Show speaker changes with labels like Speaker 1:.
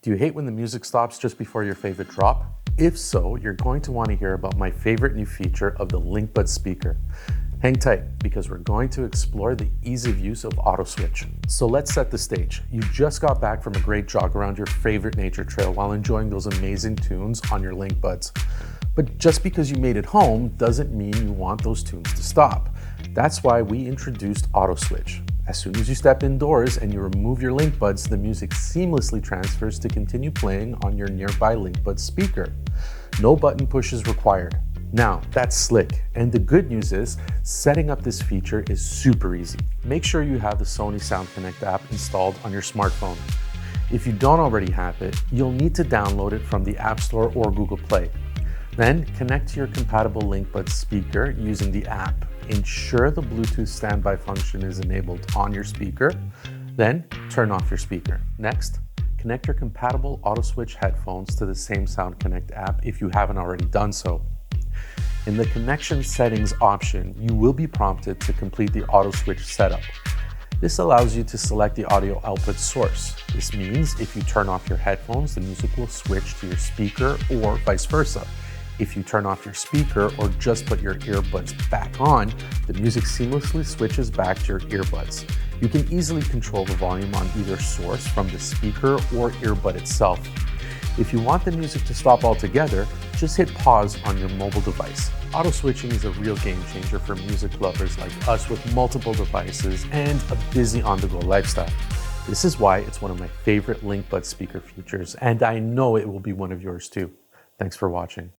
Speaker 1: Do you hate when the music stops just before your favorite drop? If so, you're going to want to hear about my favorite new feature of the LinkBuds Speaker. Hang tight, because we're going to explore the ease of use of auto switch. So let's set the stage. You just got back from a great jog around your favorite nature trail while enjoying those amazing tunes on your LinkBuds. But just because you made it home doesn't mean you want those tunes to stop. That's why we introduced auto switch. As soon as you step indoors and you remove your LinkBuds, the music seamlessly transfers to continue playing on your nearby LinkBuds speaker. No button push is required. Now, that's slick, and the good news is, setting up this feature is super easy. Make sure you have the Sony Sound Connect app installed on your smartphone. If you don't already have it, you'll need to download it from the App Store or Google Play. Then, connect to your compatible LinkBuds speaker using the app. Ensure the Bluetooth standby function is enabled on your speaker. Then, turn off your speaker. Next, connect your compatible auto switch headphones to the same Sound Connect app if you haven't already done so. In the connection settings option, you will be prompted to complete the auto switch setup. This allows you to select the audio output source. This means if you turn off your headphones, the music will switch to your speaker or vice versa. If you turn off your speaker or just put your earbuds back on, the music seamlessly switches back to your earbuds. You can easily control the volume on either source from the speaker or earbud itself. If you want the music to stop altogether, just hit pause on your mobile device. Auto switching is a real game changer for music lovers like us with multiple devices and a busy on-the-go lifestyle. This is why it's one of my favorite LinkBuds speaker features, and I know it will be one of yours too. Thanks for watching.